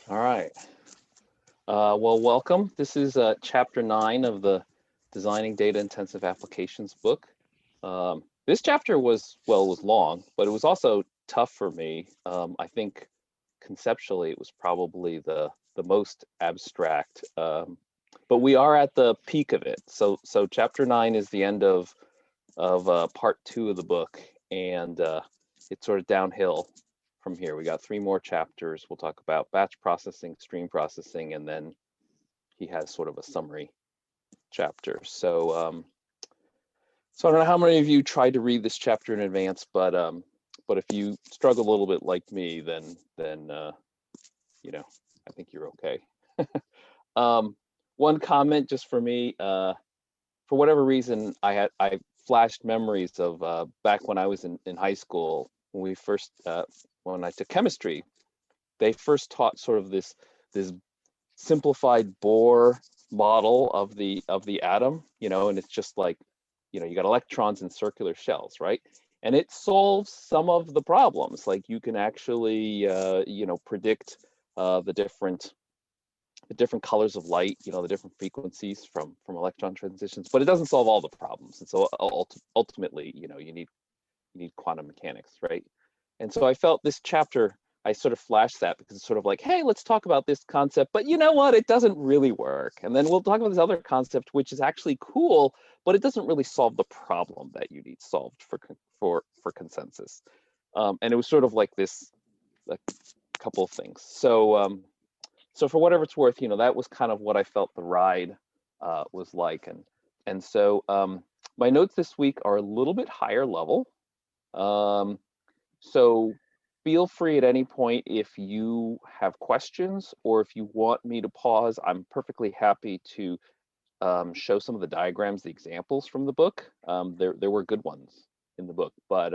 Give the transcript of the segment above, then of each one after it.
All right. Well, welcome. This is chapter 9 of the Designing Data Intensive Applications book. This chapter was long, but it was also tough for me. I think conceptually it was probably the most abstract, but we are at the peak of it. So chapter 9 is the end of part 2 of the book, and it's sort of downhill from here. We got 3 more chapters. We'll talk about batch processing, stream processing, and then he has sort of a summary chapter. So I don't know how many of you tried to read this chapter in advance, but if you struggle a little bit like me, then you know, I think you're okay. One comment just for me, for whatever reason, I flashed memories of back when I was in high school, when we first when I took chemistry. They first taught sort of this simplified Bohr model of the atom, and it's just like, you got electrons in circular shells, right? And it solves some of the problems. Like you can actually predict the different colors of light, the different frequencies from electron transitions, but it doesn't solve all the problems. And so ultimately, you need quantum mechanics, right? And so I felt this chapter, I sort of flashed that because it's sort of like, hey, let's talk about this concept, but you know what? It doesn't really work. And then we'll talk about this other concept, which is actually cool, but it doesn't really solve the problem that you need solved for consensus. And it was sort of like this, a couple of things. So for whatever it's worth, that was kind of what I felt the ride was like. And so my notes this week are a little bit higher level. So feel free at any point if you have questions or if you want me to pause. I'm perfectly happy to show some of the diagrams, the examples from the book. There were good ones in the book, but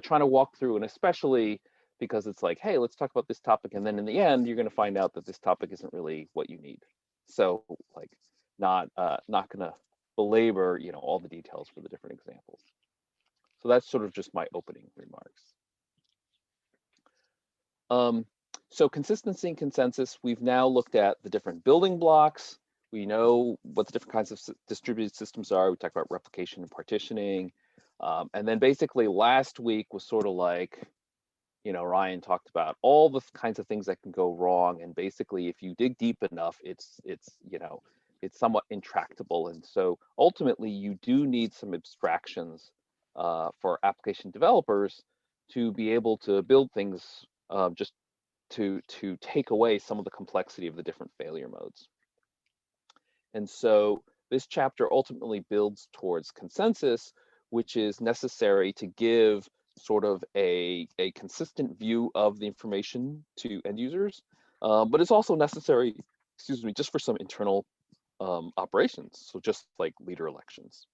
trying to walk through, and especially because it's like, hey, let's talk about this topic, and then in the end, you're going to find out that this topic isn't really what you need. So like, not going to belabor, all the details for the different examples. So that's sort of just my opening remarks. So consistency and consensus, we've now looked at the different building blocks. We know what the different kinds of distributed systems are. We talked about replication and partitioning. And then basically last week was sort of like, Ryan talked about all the kinds of things that can go wrong. And basically, if you dig deep enough, it's somewhat intractable. And so ultimately, you do need some abstractions for application developers to be able to build things just to take away some of the complexity of the different failure modes. And so this chapter ultimately builds towards consensus, which is necessary to give sort of a consistent view of the information to end users, but it's also necessary, just for some internal operations, so just like leader elections.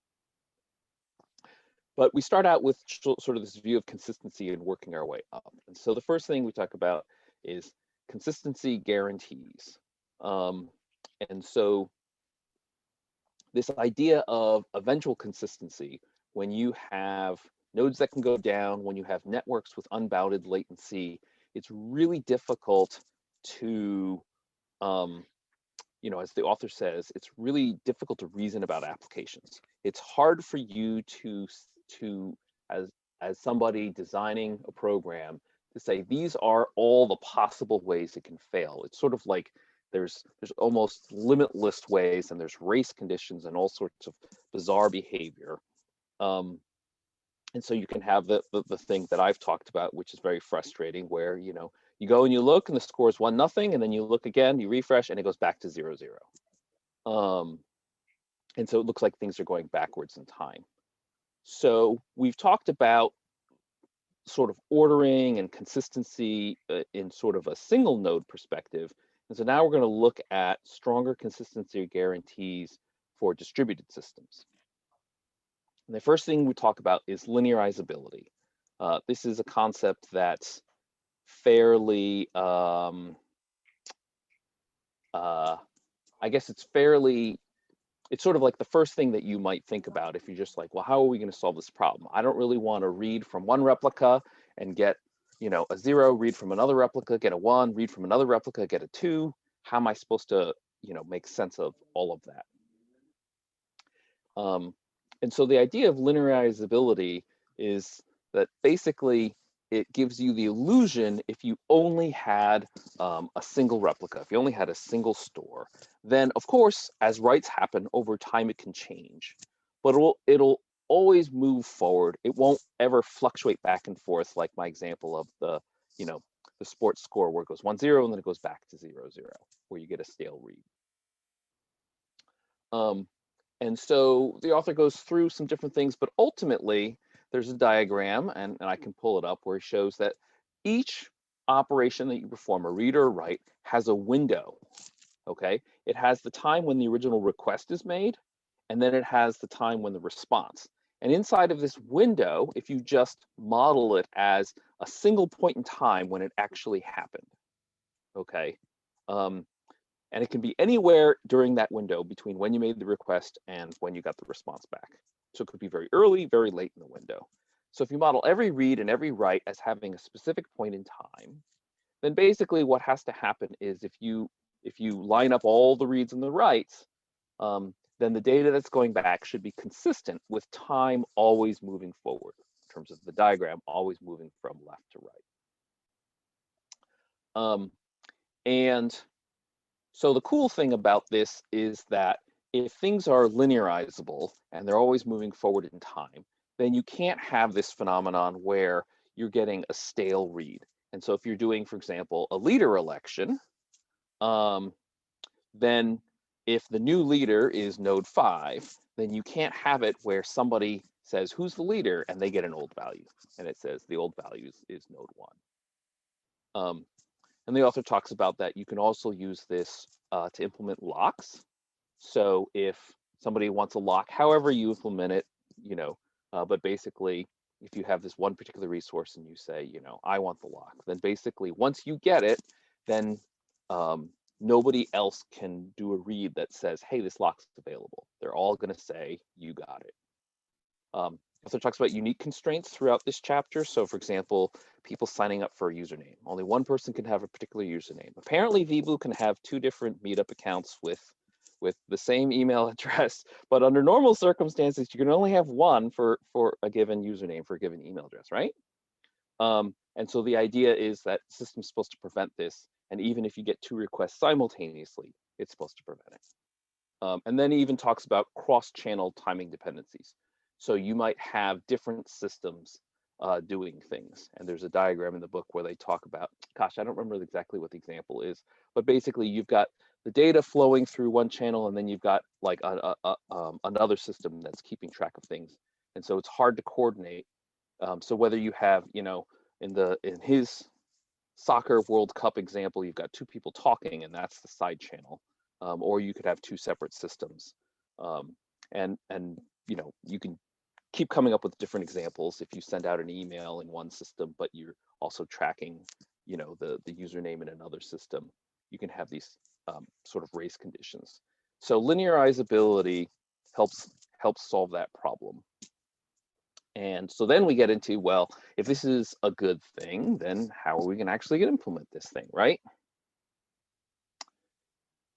But we start out with sort of this view of consistency and working our way up. And so the first thing we talk about is consistency guarantees. And so this idea of eventual consistency, when you have nodes that can go down, when you have networks with unbounded latency, it's really difficult to, as the author says, it's really difficult to reason about applications. It's hard for you to as somebody designing a program to say these are all the possible ways it can fail. It's sort of like there's almost limitless ways, and there's race conditions and all sorts of bizarre behavior. And so you can have the thing that I've talked about, which is very frustrating, where you go and you look and the score is 1-0, and then you look again, you refresh, and it goes back to 0-0. And so it looks like things are going backwards in time. So we've talked about sort of ordering and consistency in sort of a single node perspective. And so now we're going to look at stronger consistency guarantees for distributed systems. And the first thing we talk about is linearizability. This is a concept that's fairly, I guess it's sort of like the first thing that you might think about if you're just like, well, how are we going to solve this problem? I don't really want to read from one replica and get you know, a 0, read from another replica, get a 1, read from another replica, get a 2. How am I supposed to, you know, make sense of all of that? And so the idea of linearizability is that basically it gives you the illusion if you only had a single replica, if you only had a single store, then of course, as writes happen over time, it can change, but it'll always move forward. It won't ever fluctuate back and forth like my example of the, you know, the sports score where it goes 1-0 and then it goes back to 0-0, where you get a stale read. And so the author goes through some different things, but ultimately there's a diagram, and I can pull it up, where he shows that each operation that you perform, a read or a write, has a window, okay? It has the time when the original request is made, and then it has the time when the response. And inside of this window, if you just model it as a single point in time when it actually happened, okay? And it can be anywhere during that window between when you made the request and when you got the response back. So it could be very early, very late in the window. So if you model every read and every write as having a specific point in time, then basically what has to happen is if you line up all the reads and the writes, then the data that's going back should be consistent with time always moving forward, in terms of the diagram always moving from left to right. And so the cool thing about this is that if things are linearizable and they're always moving forward in time, then you can't have this phenomenon where you're getting a stale read. And so if you're doing, for example, a leader election, then if the new leader is node 5, then you can't have it where somebody says, who's the leader? And they get an old value. And it says the old value is node 1. And the author talks about that you can also use this to implement locks. So if somebody wants a lock, however you implement it, you know, but basically, if you have this one particular resource and you say, you know, I want the lock, then basically once you get it, then nobody else can do a read that says, hey, this lock's available. They're all going to say, you got it. Also talks about unique constraints throughout this chapter. So for example, people signing up for a username. Only one person can have a particular username. Apparently VBlue can have 2 different meetup accounts with the same email address, but under normal circumstances, you can only have one for a given username for a given email address, right? And so the idea is that the system's supposed to prevent this. And even if you get 2 requests simultaneously, it's supposed to prevent it. And then he even talks about cross-channel timing dependencies. So you might have different systems doing things. And there's a diagram in the book where they talk about, gosh, I don't remember exactly what the example is, but basically you've got the data flowing through one channel, and then you've got like another system that's keeping track of things. And so it's hard to coordinate. So whether you have, you know, in his soccer World Cup example, you've got 2 people talking, and that's the side channel, or you could have 2 separate systems. And you know, you can keep coming up with different examples if you send out an email in one system, but you're also tracking, you know, the username in another system. You can have these sort of race conditions. So linearizability helps solve that problem. And so then we get into, well, if this is a good thing, then how are we going to actually implement this thing, right?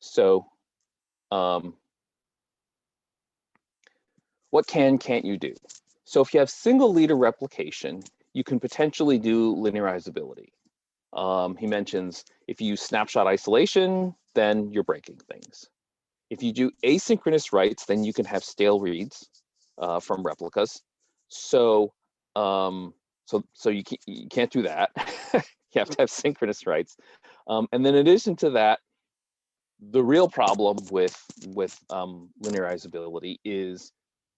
So what can't you do? So if you have single leader replication, you can potentially do linearizability. He mentions if you use snapshot isolation, then you're breaking things. If you do asynchronous writes, then you can have stale reads from replicas. So you can't do that. You have to have synchronous writes. And then in addition to that, the real problem with linearizability is,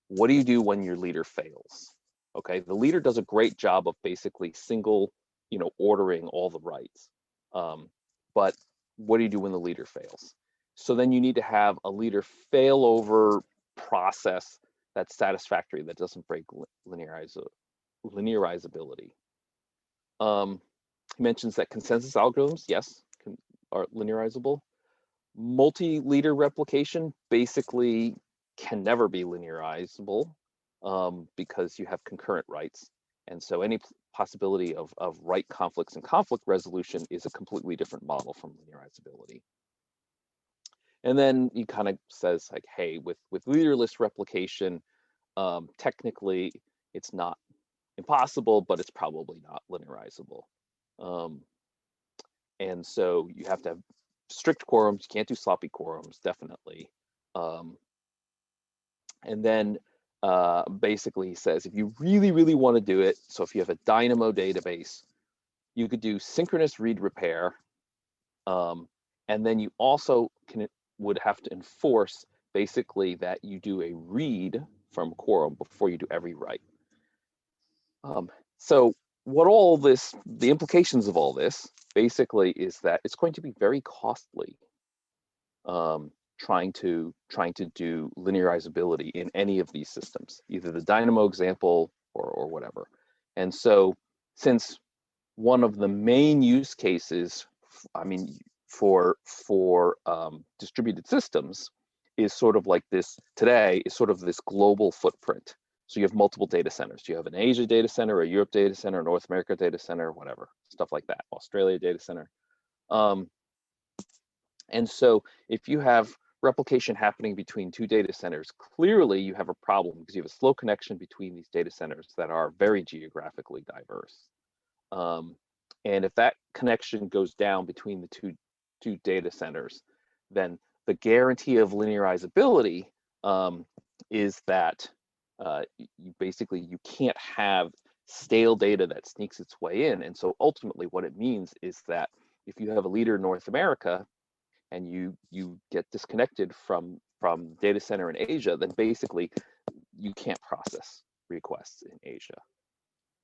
what do you do when your leader fails? Okay, the leader does a great job of basically single, you know, ordering all the writes. But what do you do when the leader fails? So then you need to have a leader failover process that's satisfactory, that doesn't break linearizability. He mentions that consensus algorithms, yes, are linearizable. Multi-leader replication basically can never be linearizable because you have concurrent writes. And so any possibility of right conflicts and conflict resolution is a completely different model from linearizability. And then he kind of says like, hey, with leaderless replication, technically it's not impossible, but it's probably not linearizable. And so you have to have strict quorums. You can't do sloppy quorums, definitely. And then basically he says, if you really, really want to do it, so if you have a Dynamo database, you could do synchronous read repair. And then you also would have to enforce basically that you do a read from quorum before you do every write. So what all this, the implications of all this basically is that it's going to be very costly trying to do linearizability in any of these systems, either the Dynamo example or whatever. And so since one of the main use cases, I mean, for distributed systems is sort of like this today, is sort of this global footprint. So you have multiple data centers. You have an Asia data center, a Europe data center, North America data center, whatever, stuff like that, Australia data center. And so if you have replication happening between two data centers, clearly you have a problem because you have a slow connection between these data centers that are very geographically diverse. And if that connection goes down between the two data centers, then the guarantee of linearizability is that you can't have stale data that sneaks its way in. And so ultimately what it means is that if you have a leader in North America and you get disconnected from data center in Asia, then basically you can't process requests in Asia.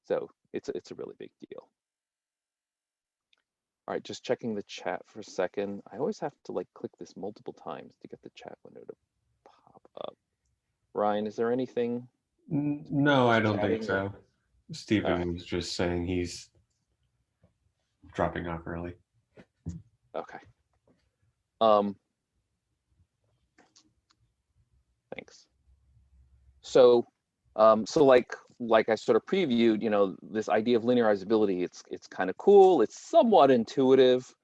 So it's a really big deal. All right, just checking the chat for a second. I always have to like click this multiple times to get the chat window to pop up. Ryan, is there anything? No, I don't think so. Or... Stephen was just saying he's dropping off early. Okay. Thanks. So, like I sort of previewed, you know, this idea of linearizability, it's kind of cool. It's somewhat intuitive,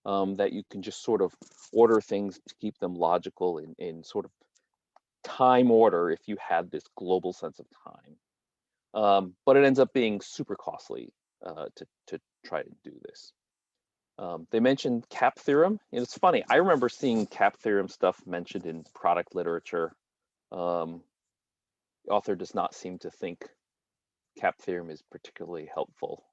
that you can just sort of order things to keep them logical in sort of time order if you had this global sense of time. But it ends up being super costly to try to do this. They mentioned cap theorem. And it's funny, I remember seeing cap theorem stuff mentioned in product literature. The author does not seem to think cap theorem is particularly helpful.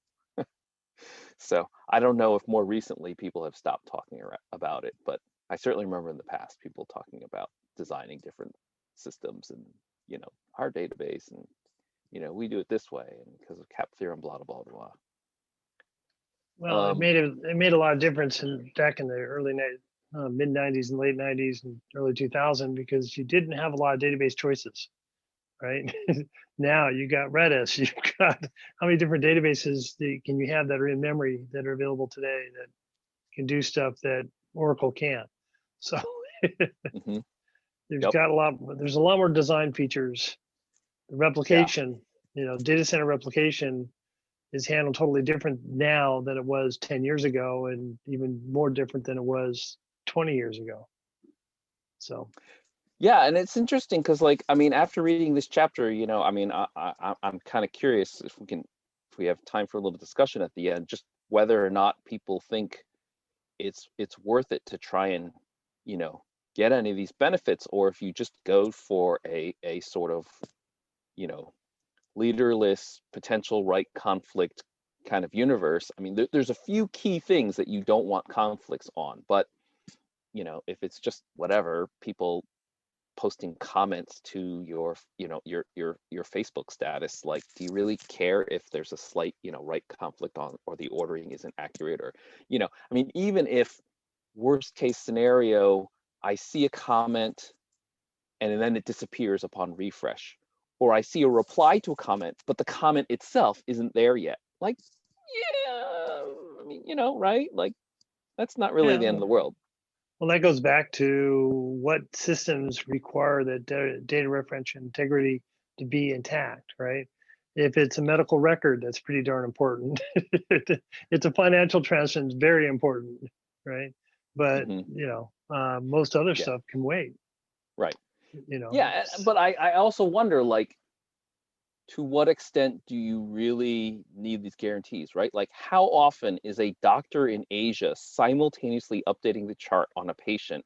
So I don't know if more recently people have stopped talking about it, but I certainly remember in the past people talking about designing different systems and, you know, our database and, you know, we do it this way and because of cap theorem, blah, blah, blah, blah. Well, it made a lot of difference back in the early mid 90s and late 90s and early 2000 because you didn't have a lot of database choices, right? Now you got Redis, you've got how many different databases can you have that are in memory that are available today that can do stuff that Oracle can't. So there's got there's a lot more design features. The replication, you know, data center replication is handled totally different now than it was 10 years ago and even more different than it was 20 years ago. So yeah, and it's interesting because, like, I mean, after reading this chapter, you know, I mean, I'm kind of curious if we have time for a little discussion at the end, just whether or not people think it's worth it to try and, you know, get any of these benefits, or if you just go for a sort of, you know, leaderless potential right conflict kind of universe. I mean, there's a few key things that you don't want conflicts on, but, you know, if it's just whatever, people posting comments to your, you know, your Facebook status, like, do you really care if there's a slight, you know, right conflict on, or the ordering isn't accurate, or, you know, I mean, even if worst case scenario, I see a comment and then it disappears upon refresh, or I see a reply to a comment, but the comment itself isn't there yet. Like, yeah, I mean, you know, right? Like, that's not really the end of the world. Well, that goes back to what systems require the data reference integrity to be intact, right? If it's a medical record, that's pretty darn important. It's a financial transaction, it's very important, right? But most other stuff can wait. Right. Yeah, but I also wonder, like, to what extent do you really need these guarantees, right? Like, how often is a doctor in Asia simultaneously updating the chart on a patient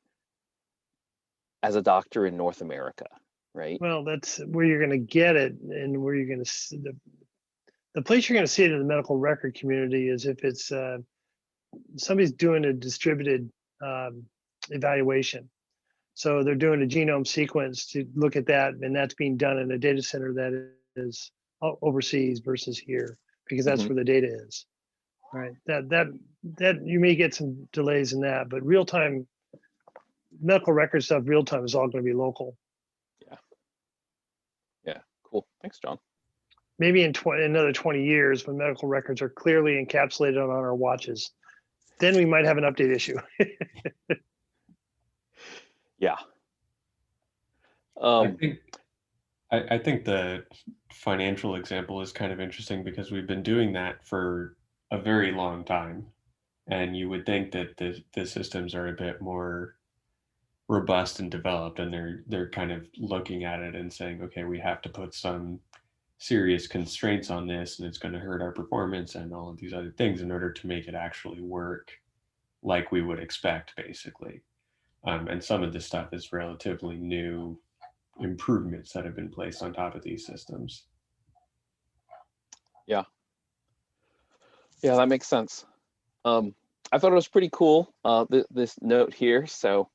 as a doctor in North America, right? Well, that's where you're going to get it, and where you're going to the place you're going to see it in the medical record community is if it's somebody's doing a distributed evaluation. So they're doing a genome sequence to look at that, and that's being done in a data center that is overseas versus here, because that's where the data is, right? That you may get some delays in that, but real time medical record stuff, real time is all going to be local. Yeah, cool. Thanks, John. Maybe in another 20 years, when medical records are clearly encapsulated on our watches, then we might have an update issue. Yeah. I think the financial example is kind of interesting because we've been doing that for a very long time, and you would think that the systems are a bit more robust and developed, and they're kind of looking at it and saying, okay, we have to put some serious constraints on this, and it's going to hurt our performance and all of these other things in order to make it actually work like we would expect, basically. And some of this stuff is relatively new improvements that have been placed on top of these systems. Yeah, that makes sense. I thought it was pretty cool, this note here. So,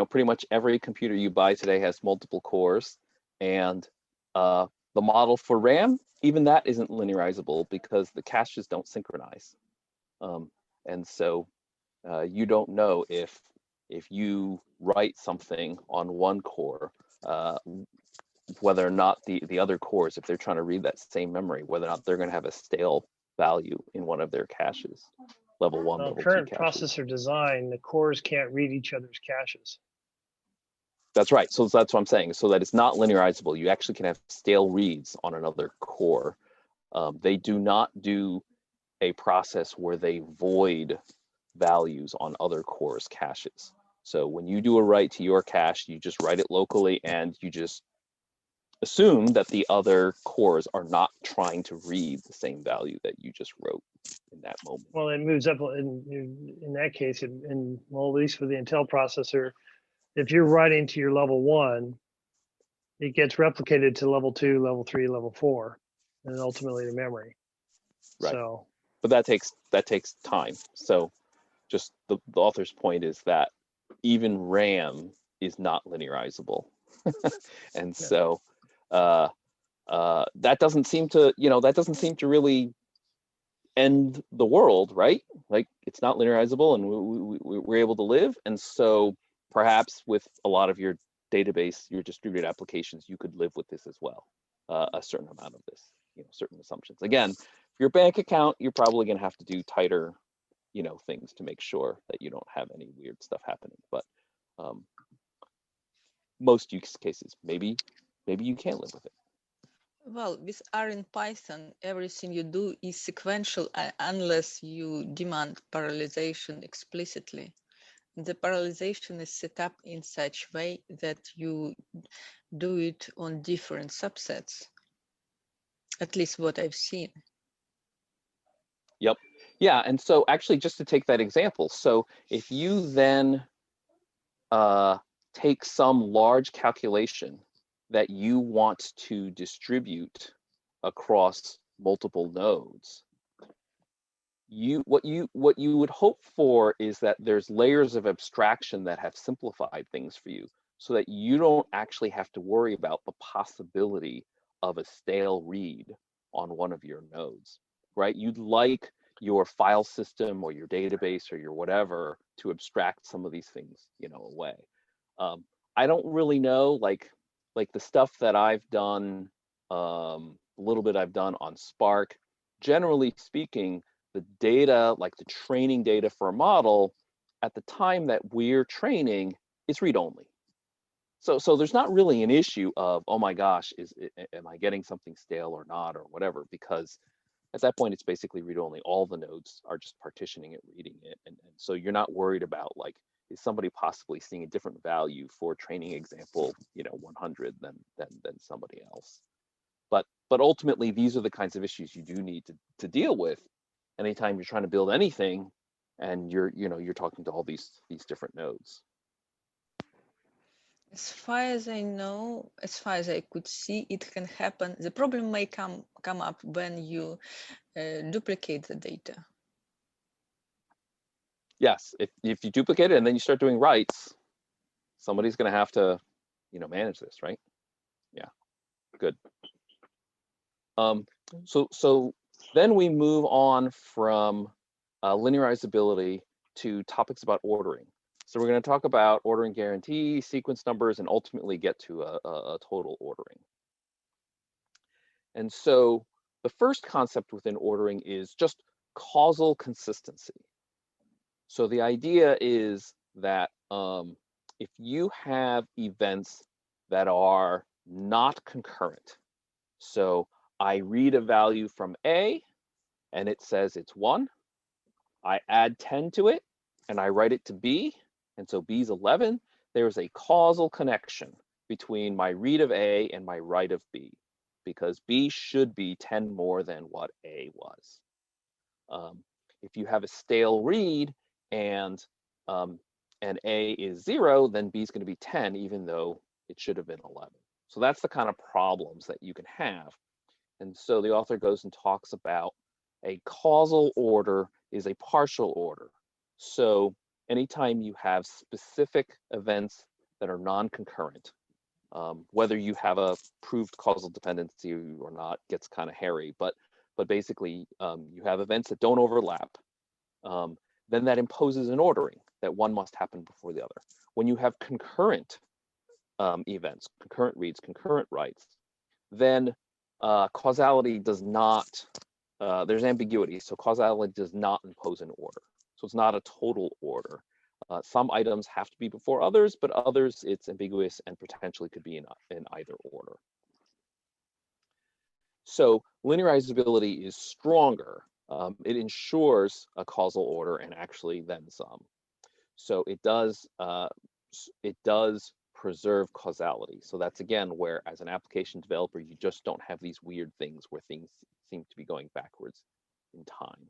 pretty much every computer you buy today has multiple cores, and the model for RAM, even that isn't linearizable because the caches don't synchronize. And so you don't know if you write something on one core, whether or not the other cores, if they're trying to read that same memory, whether or not they're going to have a stale value in one of their caches, level 1, level 2 current caches. processor design, the cores can't read each other's caches. That's right. So that's what I'm saying. So that it's not linearizable. You actually can have stale reads on another core. They do not do a process where they void values on other cores' caches. So when you do a write to your cache, you just write it locally, and you just assume that the other cores are not trying to read the same value that you just wrote in that moment. Well, it moves up in that case, at least for the Intel processor, if you're writing to your level 1, it gets replicated to level 2, level 3, level 4, and then ultimately to memory. Right. So, but that takes time. So just the author's point is that even RAM is not linearizable. And so that doesn't seem to really end the world, right? Like, it's not linearizable, and we're able to live. And so perhaps with a lot of your database, your distributed applications, you could live with this as well, a certain amount of this, certain assumptions. Again, for your bank account, you're probably going to have to do tighter, things to make sure that you don't have any weird stuff happening. But most use cases, maybe you can't live with it. Well, with R in Python, everything you do is sequential unless you demand parallelization explicitly. The parallelization is set up in such way that you do it on different subsets, at least what I've seen. Yep. Yeah, and so actually, just to take that example, so if you then take some large calculation that you want to distribute across multiple nodes, what you would hope for is that there's layers of abstraction that have simplified things for you, so that you don't actually have to worry about the possibility of a stale read on one of your nodes, right? You'd like your file system or your database or your whatever to abstract some of these things, away. I don't really know, like the stuff that I've done, a little bit I've done on Spark. Generally speaking, the data, like the training data for a model, at the time that we're training, is read-only. So there's not really an issue of, oh my gosh, am I getting something stale or not or whatever, because at that point it's basically read only. All the nodes are just partitioning it, reading it, and so you're not worried about like, is somebody possibly seeing a different value for training example, 100 than somebody else. But ultimately, these are the kinds of issues you do need to deal with anytime you're trying to build anything, and you're talking to all these different nodes. As far as I know, as far as I could see, it can happen. The problem may come up when you duplicate the data. Yes, if you duplicate it and then you start doing writes, somebody's going to have to, manage this, right? Yeah, good. So then we move on from linearizability to topics about ordering. So we're going to talk about ordering guarantee, sequence numbers, and ultimately get to a total ordering. And so the first concept within ordering is just causal consistency. So the idea is that if you have events that are not concurrent, so I read a value from A and it says it's 1, I add 10 to it and I write it to B, and so B is 11, there's a causal connection between my read of A and my write of B, because B should be 10 more than what A was. If you have a stale read and A is 0, then B is going to be 10, even though it should have been 11. So that's the kind of problems that you can have. And so the author goes and talks about a causal order is a partial order. So anytime you have specific events that are non-concurrent, whether you have a proved causal dependency or not gets kind of hairy, but basically you have events that don't overlap, then that imposes an ordering that one must happen before the other. When you have concurrent events, concurrent reads, concurrent writes, then causality does not, there's ambiguity, so causality does not impose an order. So it's not a total order. Some items have to be before others, but others it's ambiguous and potentially could be in either order. So linearizability is stronger. It ensures a causal order and actually then some. So it does preserve causality. So that's again where, as an application developer, you just don't have these weird things where things seem to be going backwards in time.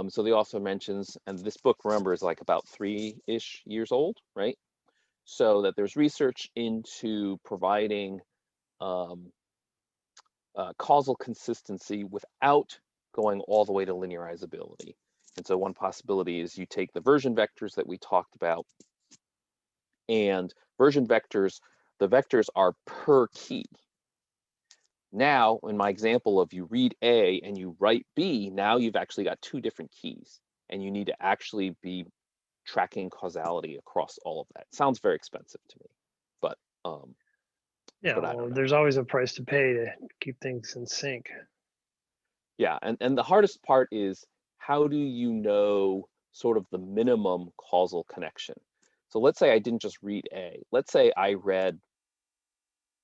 So the author mentions, and this book, remember, is like about 3-ish years old, right? So that there's research into providing causal consistency without going all the way to linearizability. And so one possibility is you take the version vectors that we talked about, and version vectors, the vectors are per key. Now, in my example of you read A and you write B, now you've actually got 2 different keys, and you need to actually be tracking causality across all of that. Sounds very expensive to me, but yeah, but well, there's always a price to pay to keep things in sync. Yeah, and the hardest part is, how do you know sort of the minimum causal connection? So let's say I didn't just read A. Let's say I read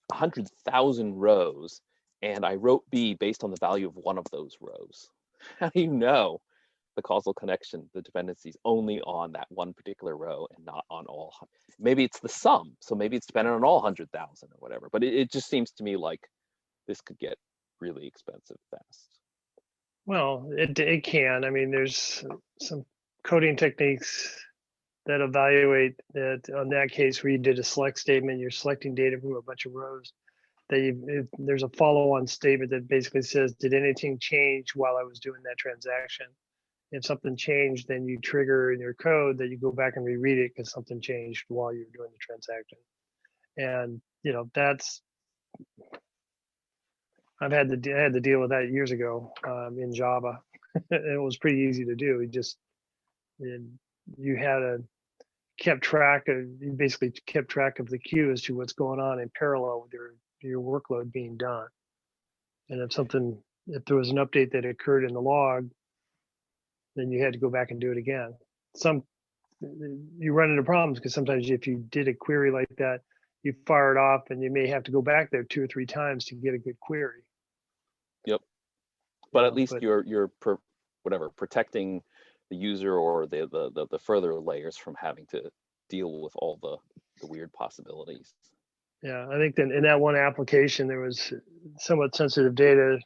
100,000 rows and I wrote B based on the value of one of those rows. How do you know the causal connection, the dependencies only on that one particular row and not on all? Maybe it's the sum, so maybe it's dependent on all 100,000 or whatever, but it just seems to me like this could get really expensive fast. Well, it can. I mean, there's some coding techniques that evaluate that. On that case where you did a select statement, you're selecting data from a bunch of rows, there's a follow-on statement that basically says, did anything change while I was doing that transaction? If something changed, then you trigger in your code that you go back and reread it because something changed while you were doing the transaction. And that's, I had to deal with that years ago in Java. It was pretty easy to do. You basically kept track of the queue as to what's going on in parallel with your workload being done. And if there was an update that occurred in the log, then you had to go back and do it again. Some you run into problems because sometimes if you did a query like that, you fire it off and you may have to go back there 2 or 3 times to get a good query. Yep. But at least but you're protecting the user or the further layers from having to deal with all the weird possibilities. yeah, I think that in that one application there was somewhat sensitive data,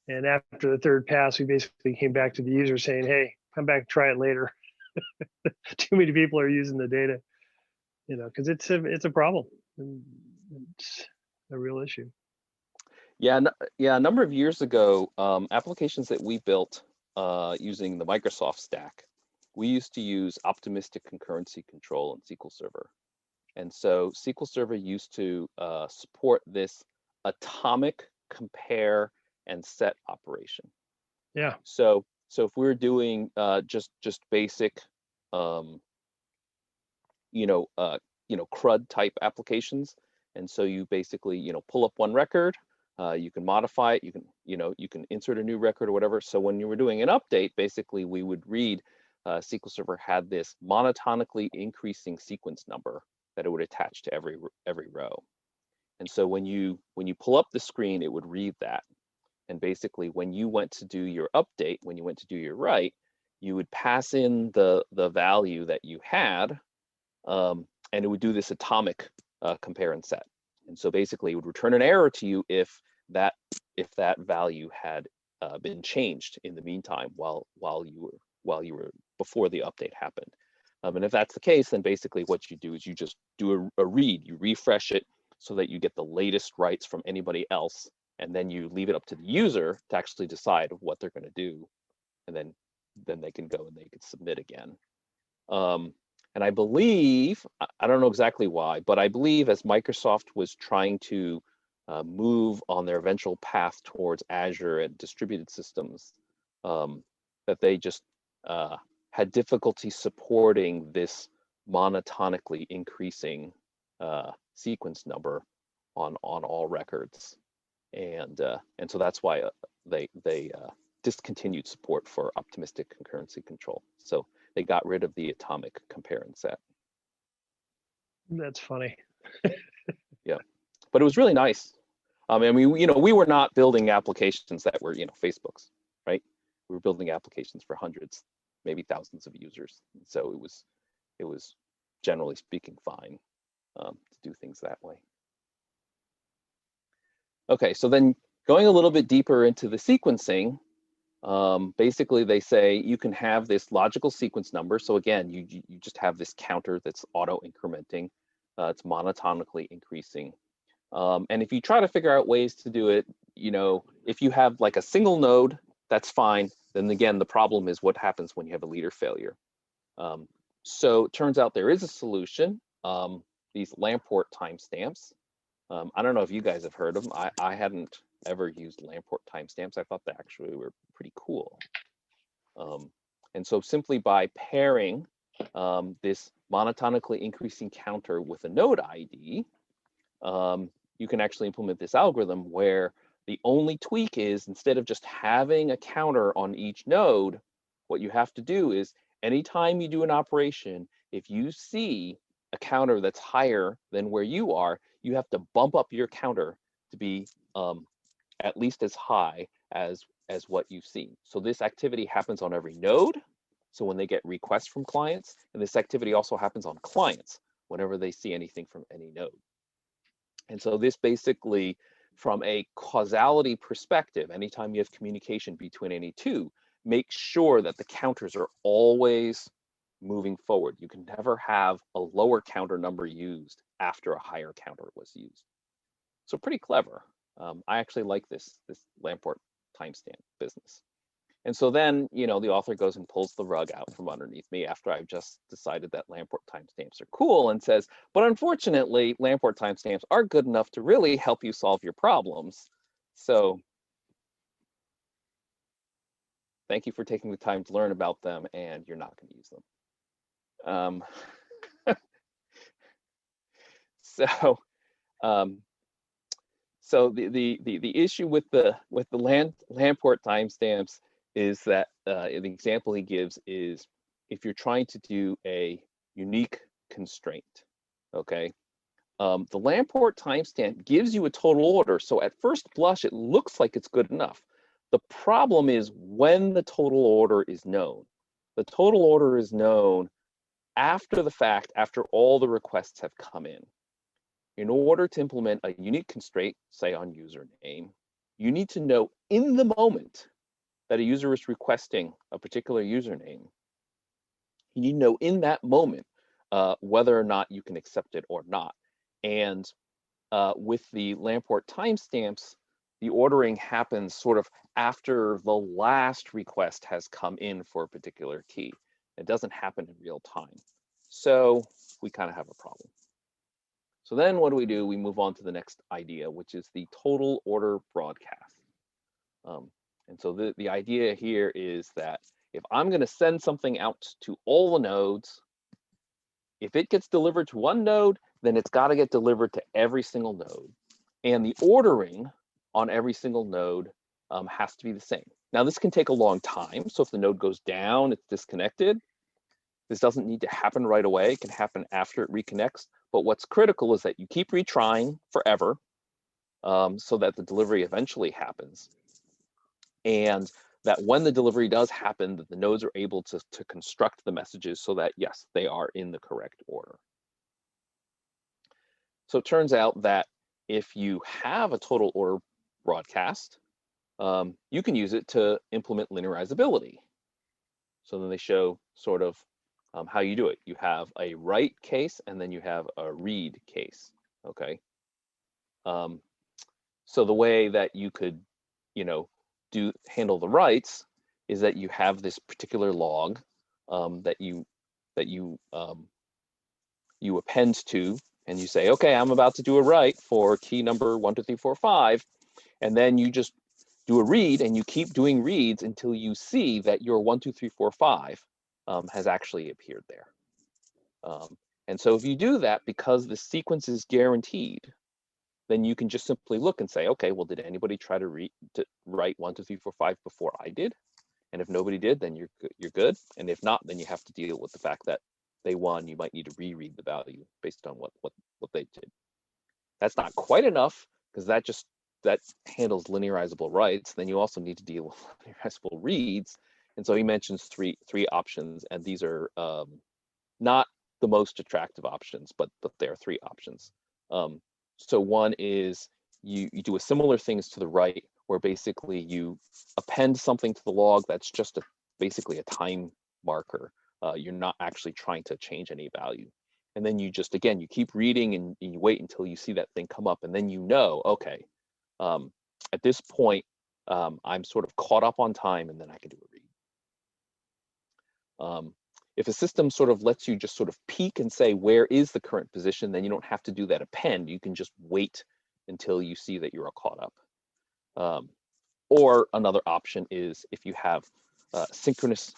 and after the 3rd pass, we basically came back to the user saying, "Hey, come back, try it later." Too many people are using the data, because it's a problem. And it's a real issue. Yeah, a number of years ago, applications that we built using the Microsoft stack, we used to use optimistic concurrency control in SQL Server. And so SQL Server used to support this atomic compare and set operation. Yeah. So if we're doing just basic, CRUD type applications, and so you basically pull up one record, you can modify it, you can insert a new record or whatever. So when you were doing an update, basically we would read SQL Server had this monotonically increasing sequence number that it would attach to every row. And so when you pull up the screen, it would read that. And basically when you went to do your update, when you went to do your write, you would pass in the value that you had, and it would do this atomic compare and set. And so basically it would return an error to you if that value had been changed in the meantime while you were before the update happened. And if that's the case, then basically what you do is you just do a read, you refresh it so that you get the latest writes from anybody else, and then you leave it up to the user to actually decide what they're going to do, and then they can go and they can submit again. And I believe, I don't know exactly why, but I believe as Microsoft was trying to move on their eventual path towards Azure and distributed systems, that they just had difficulty supporting this monotonically increasing sequence number on all records, and so that's why they discontinued support for optimistic concurrency control. So they got rid of the atomic compare and set. That's funny. Yeah, but it was really nice. I mean, we were not building applications that were Facebook's, right? We were building applications for hundreds, maybe thousands of users. So it was generally speaking fine to do things that way. Okay, so then going a little bit deeper into the sequencing, basically they say you can have this logical sequence number. So again, you just have this counter that's auto incrementing. It's monotonically increasing. And if you try to figure out ways to do it, if you have like a single node, that's fine. Then again, the problem is what happens when you have a leader failure. So it turns out there is a solution, these Lamport timestamps. I don't know if you guys have heard of them. I hadn't ever used Lamport timestamps. I thought they actually were pretty cool. And so simply by pairing this monotonically increasing counter with a node ID, you can actually implement this algorithm where the only tweak is, instead of just having a counter on each node, what you have to do is anytime you do an operation, if you see a counter that's higher than where you are, you have to bump up your counter to be at least as high as what you've seen. So this activity happens on every node. So when they get requests from clients, and this activity also happens on clients whenever they see anything from any node. And so this basically, from a causality perspective, anytime you have communication between any two, make sure that the counters are always moving forward. You can never have a lower counter number used after a higher counter was used. So pretty clever. I actually like this Lamport timestamp business. And so then, the author goes and pulls the rug out from underneath me after I've just decided that Lamport timestamps are cool, and says, but unfortunately, Lamport timestamps aren't good enough to really help you solve your problems. So thank you for taking the time to learn about them, and you're not going to use them. So the issue with the Lamport timestamps is that the example he gives is if you're trying to do a unique constraint, okay? The Lamport timestamp gives you a total order. So at first blush, it looks like it's good enough. The problem is when the total order is known. The total order is known after the fact, after all the requests have come in. In order to implement a unique constraint, say on username, you need to know in the moment that a user is requesting a particular username. You need to know in that moment whether or not you can accept it or not. And with the Lamport timestamps, the ordering happens sort of after the last request has come in for a particular key. It doesn't happen in real time. So we kind of have a problem. So then what do? We move on to the next idea, which is the total order broadcast. And so the idea here is that if I'm going to send something out to all the nodes, if it gets delivered to one node, then it's got to get delivered to every single node. And the ordering on every single node has to be the same. Now, this can take a long time. So if the node goes down, it's disconnected. This doesn't need to happen right away. It can happen after it reconnects. But what's critical is that you keep retrying forever so that the delivery eventually happens. And that when the delivery does happen, that the nodes are able to construct the messages so that, yes, they are in the correct order. So it turns out that if you have a total order broadcast, you can use it to implement linearizability. So then they show sort of how you do it. You have a write case and then you have a read case, okay? So the way that you could, handle the writes is that you have this particular log that you append to, and you say, okay, I'm about to do a write for key number 1, 2, 3, 4, 5, and then you just do a read and you keep doing reads until you see that your 1, 2, 3, 4, 5 has actually appeared there. And so if you do that, because the sequence is guaranteed, then you can just simply look and say, okay, well, did anybody try to write 1, 2, 3, 4, 5 before I did? And if nobody did, then you're good. And if not, then you have to deal with the fact that they won. You might need to reread the value based on what they did. That's not quite enough, because that handles linearizable writes. Then you also need to deal with linearizable reads. And so he mentions three options, and these are not the most attractive options, but there are 3 options. So one is you do a similar things to the write, where basically you append something to the log that's just basically a time marker. You're not actually trying to change any value. And then you just, again, you keep reading and you wait until you see that thing come up, and then okay, at this point, I'm sort of caught up on time, and then I can do a read. If a system sort of lets you just sort of peek and say, where is the current position, then you don't have to do that append. You can just wait until you see that you're caught up. Or another option is if you have synchronous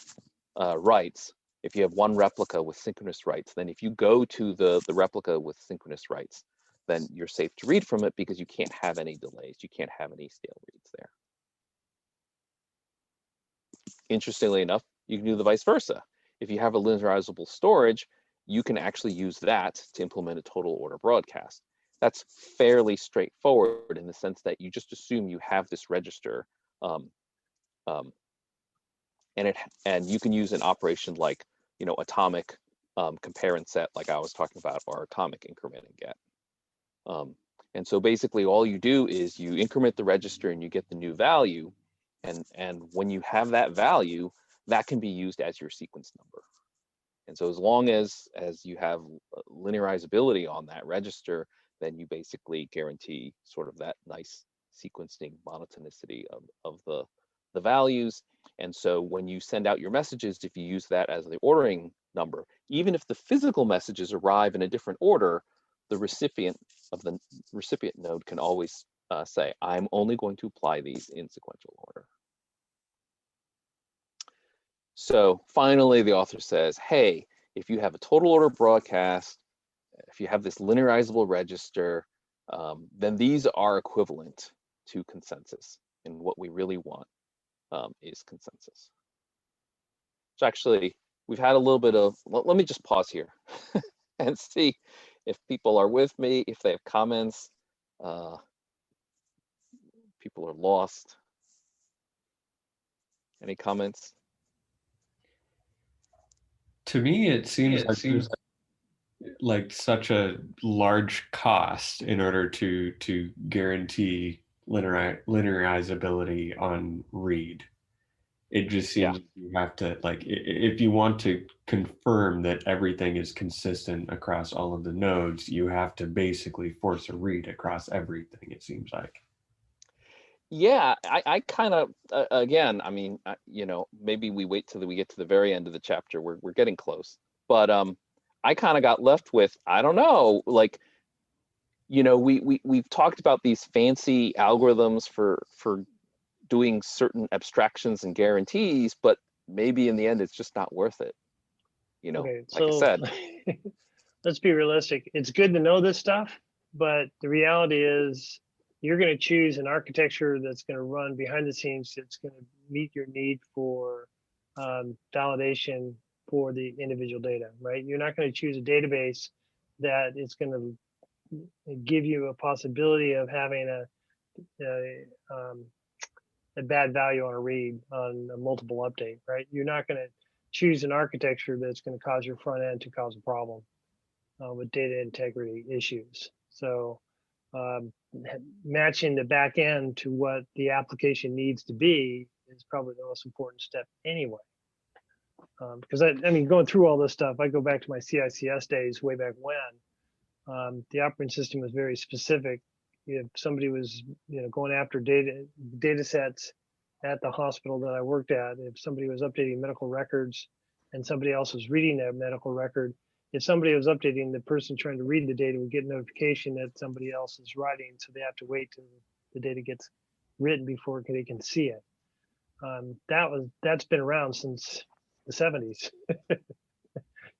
writes, if you have one replica with synchronous writes, then if you go to the replica with synchronous writes, then you're safe to read from it because you can't have any delays. You can't have any stale reads there. Interestingly enough, you can do the vice versa. If you have a linearizable storage, you can actually use that to implement a total order broadcast. That's fairly straightforward in the sense that you just assume you have this register, and you can use an operation like atomic compare and set, like I was talking about, or atomic increment and get. And so basically all you do is you increment the register and you get the new value, and when you have that value, that can be used as your sequence number. And so as long as you have linearizability on that register, then you basically guarantee sort of that nice sequencing monotonicity of the values. And so when you send out your messages, if you use that as the ordering number, even if the physical messages arrive in a different order, the recipient node can always say, I'm only going to apply these in sequential order. So finally, the author says, hey, if you have a total order broadcast, if you have this linearizable register, then these are equivalent to consensus. And what we really want is consensus. Which actually we've had a little bit of, let me just pause here and see if people are with me, if they have comments. People are lost. Any comments? To me, it seems like there's like such a large cost in order to guarantee linearizability on read. It just seems like you have to, like, if you want to confirm that everything is consistent across all of the nodes, you have to basically force a read across everything, it seems like. Yeah, I kind of, again, I mean, you know, maybe we wait till we get to the very end of the chapter. We're getting close. But I kind of got left with, I don't know, like, you know, we've talked about these fancy algorithms for doing certain abstractions and guarantees, but maybe in the end, it's just not worth it. You know, Okay, like I said. Let's be realistic. It's good to know this stuff, but the reality is you're going to choose an architecture that's going to run behind the scenes. That's going to meet your need for validation for the individual data, right? You're not going to choose a database that is going to give you a possibility of having a bad value on a read on a multiple update, right? You're not going to choose an architecture that's going to cause your front end to cause a problem with data integrity issues. So matching the back end to what the application needs to be is probably the most important step anyway. Because I mean, going through all this stuff, I go back to my CICS days way back when. The operating system was very specific. If somebody was, you know, going after data sets at the hospital that I worked at, if somebody was updating medical records and somebody else was reading that medical record, if somebody was updating, the person trying to read the data would get notification that somebody else is writing, so they have to wait till the data gets written before they can see it. That's been around since the 70s.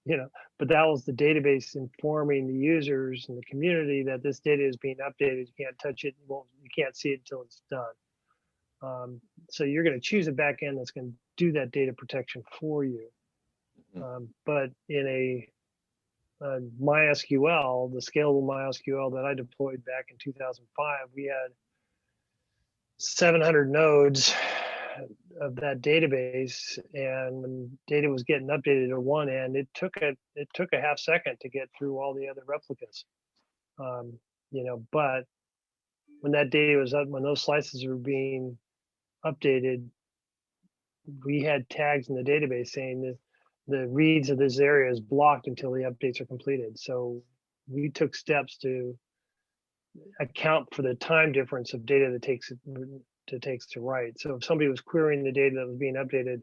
You know, but that was the database informing the users and the community that this data is being updated. You can't touch it. You can't see it until it's done. So you're going to choose a backend that's going to do that data protection for you. But in a MySQL, the scalable MySQL that I deployed back in 2005, we had 700 nodes of that database, and when data was getting updated at one end, it took a half second to get through all the other replicas. You know, but when that data was up, when those slices were being updated, we had tags in the database saying that the reads of this area is blocked until the updates are completed. So we took steps to account for the time difference of data that takes to write. So if somebody was querying the data that was being updated,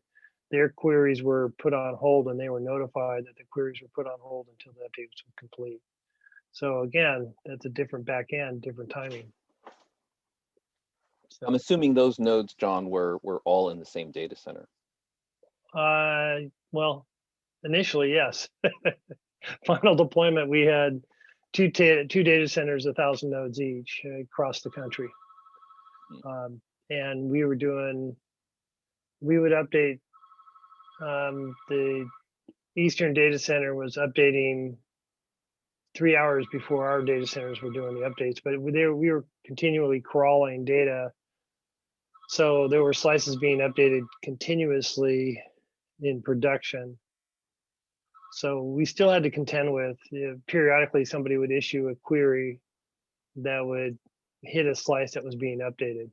their queries were put on hold and they were notified that the queries were put on hold until the updates were complete. So again, that's a different back end, different timing. So, I'm assuming those nodes, John, were all in the same data center. Well, initially, yes. Final deployment, we had two data centers, 1,000 nodes each across the country. And we would update, the Eastern data center was updating 3 hours before our data centers were doing the updates, but we were continually crawling data. So there were slices being updated continuously in production. So we still had to contend with, periodically somebody would issue a query that would hit a slice that was being updated.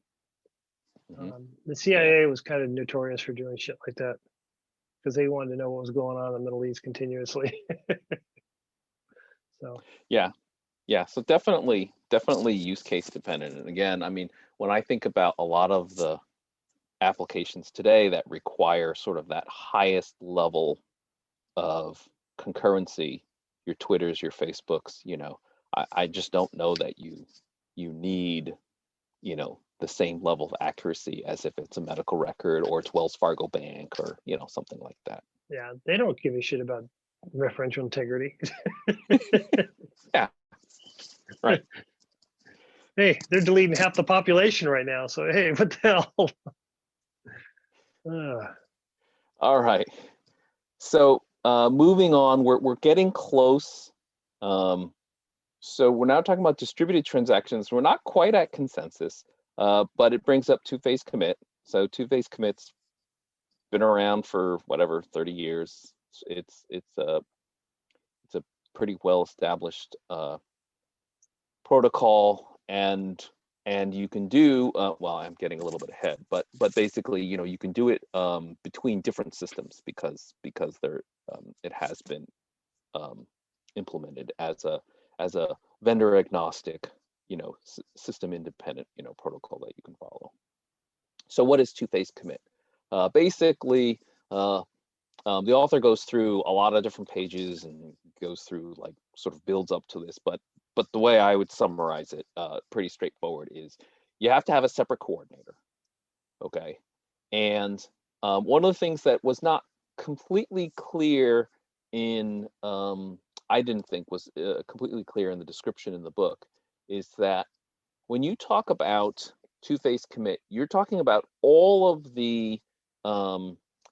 The CIA was kind of notorious for doing shit like that because they wanted to know what was going on in the Middle East continuously. So yeah, so definitely use case dependent. And again, I mean, when I think about a lot of the applications today that require sort of that highest level of concurrency, your Twitters, your Facebooks, you know, I just don't know that you need, you know, the same level of accuracy as if it's a medical record or it's Wells Fargo Bank or, you know, something like that. Yeah, they don't give a shit about referential integrity. Yeah, right. Hey, they're deleting half the population right now. So hey, what the hell? All right. So moving on, we're getting close. So we're now talking about distributed transactions. We're not quite at consensus, but it brings up two-phase commit. So two-phase commits been around for whatever 30 years. It's a pretty well established protocol, and you can do well, I'm getting a little bit ahead, but basically, you know, you can do it between different systems because there it has been implemented as a vendor agnostic, you know, system independent, you know, protocol that you can follow. So what is two-phase commit? Basically, the author goes through a lot of different pages and goes through, like, sort of builds up to this, but the way I would summarize it, pretty straightforward, is you have to have a separate coordinator, okay? And one of the things that was not completely clear in, I didn't think was completely clear in the description in the book, is that when you talk about two-phase commit, you're talking about all of the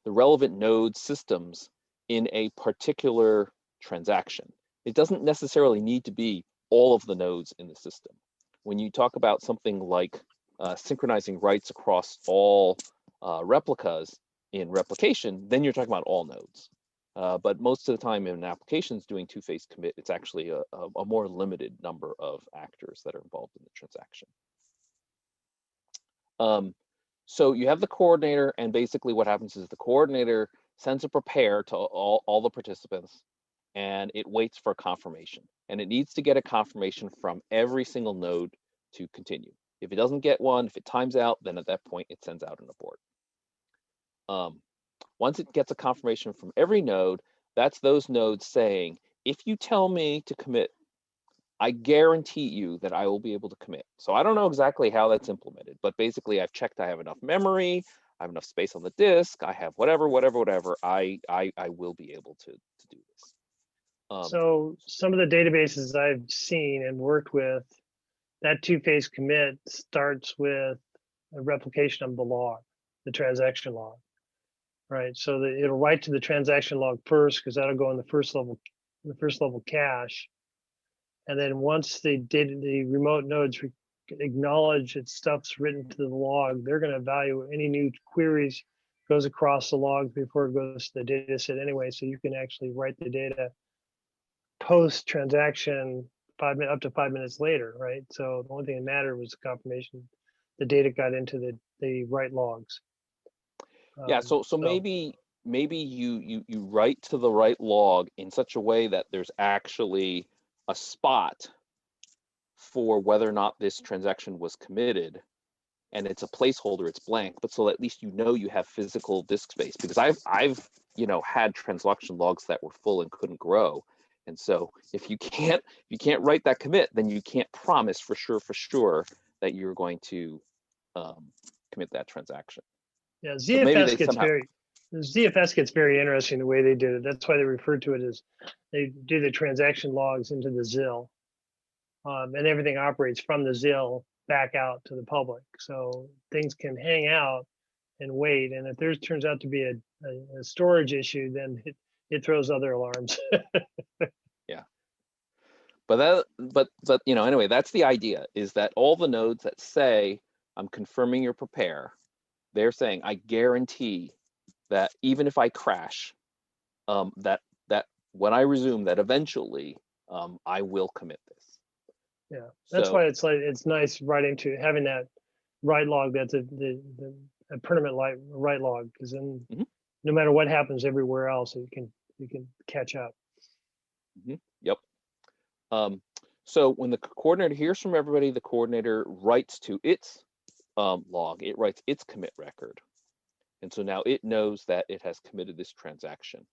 relevant node systems in a particular transaction. It doesn't necessarily need to be all of the nodes in the system. When you talk about something like synchronizing writes across all replicas in replication, then you're talking about all nodes. But most of the time in applications doing two-phase commit, it's actually a more limited number of actors that are involved in the transaction. So you have the coordinator, and basically what happens is the coordinator sends a prepare to all the participants, and it waits for confirmation. And it needs to get a confirmation from every single node to continue. If it doesn't get one, if it times out, then at that point it sends out an abort. Once it gets a confirmation from every node, that's those nodes saying, if you tell me to commit, I guarantee you that I will be able to commit. So I don't know exactly how that's implemented, but basically I've checked I have enough memory, I have enough space on the disk, I have whatever, I will be able to do this. So some of the databases I've seen and worked with, that two-phase commit starts with a replication of the log, the transaction log, right? So that it'll write to the transaction log first, because that'll go in the first level cache. And then once the remote nodes acknowledge that stuff's written to the log, they're going to evaluate any new queries goes across the log before it goes to the data set anyway. So you can actually write the data post transaction up to 5 minutes later, right? So the only thing that mattered was the confirmation the data got into the right logs. Yeah, so maybe you write to the right log in such a way that there's actually a spot for whether or not this transaction was committed, and it's a placeholder, it's blank, but so at least you know you have physical disk space. Because I've you know, had transaction logs that were full and couldn't grow. And so if you can't write that commit, then you can't promise for sure that you're going to commit that transaction. Yeah, So maybe they ZFS gets very interesting the way they did it. That's why they refer to it as they do the transaction logs into the ZIL, and everything operates from the ZIL back out to the public. So things can hang out and wait. And if there turns out to be a storage issue, then it throws other alarms. Yeah. But you know, anyway, that's the idea, is that all the nodes that say, I'm confirming your prepare, they're saying, I guarantee that even if I crash, that when I resume, that eventually I will commit this. Yeah, that's why it's nice writing to having that write log that's a permanent write log, because then no matter what happens everywhere else, you can catch up. Yep. So when the coordinator hears from everybody, the coordinator writes to its log, it writes its commit record. And so now it knows that it has committed this transaction.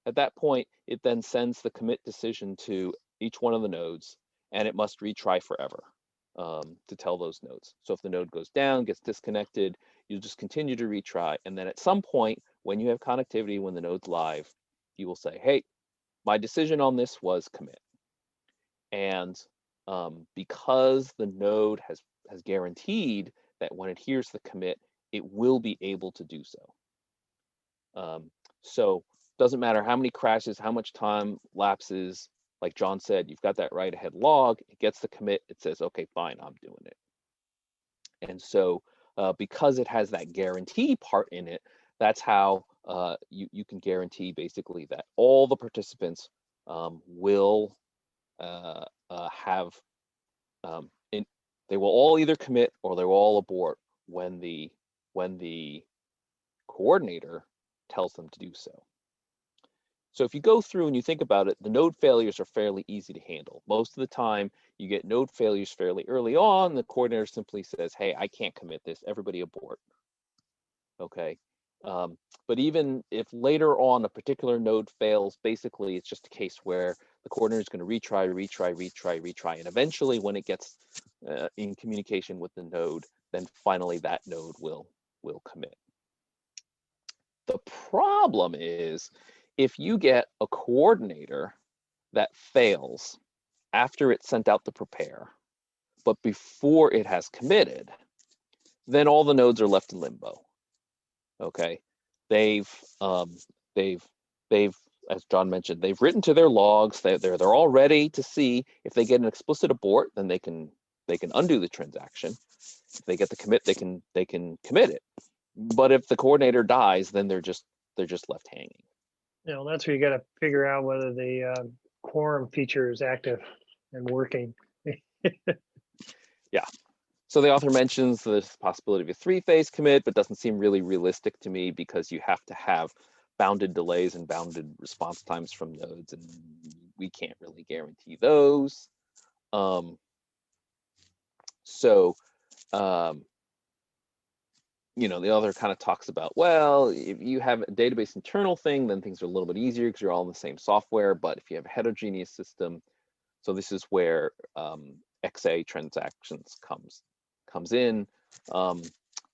At that point, it then sends the commit decision to each one of the nodes, and it must retry forever to tell those nodes. So if the node goes down, gets disconnected, you'll just continue to retry. And then at some point, when you have connectivity, when the node's live, you will say, hey, my decision on this was commit. And because the node has guaranteed that when it hears the commit, it will be able to do so. So Doesn't matter how many crashes, how much time lapses, like John said, you've got that write ahead log, it gets the commit, it says, okay, fine, I'm doing it. And so because it has that guarantee part in it, that's how you can guarantee basically that all the participants will have, they will all either commit or they will all abort when the coordinator tells them to do so. So if you go through and you think about it, the node failures are fairly easy to handle. Most of the time, you get node failures fairly early on. The coordinator simply says, hey, I can't commit this, everybody abort. Okay. But even if later on a particular node fails, basically it's just a case where the coordinator is going to retry, and eventually when it gets in communication with the node, then finally that node will commit. The problem is if you get a coordinator that fails after it sent out the prepare, but before it has committed, then all the nodes are left in limbo. Okay, they've as John mentioned, they've written to their logs. They're all ready to see if they get an explicit abort, then they can undo the transaction. If they get the commit, they can commit it. But if the coordinator dies, then they're just left hanging. You know, that's where you got to figure out whether the quorum feature is active and working. Yeah. So the author mentions the possibility of a 3-phase commit, but doesn't seem really realistic to me because you have to have bounded delays and bounded response times from nodes, and we can't really guarantee those. You know, the author kind of talks about, well, if you have a database internal thing, then things are a little bit easier because you're all in the same software. But if you have a heterogeneous system, so this is where XA transactions comes in,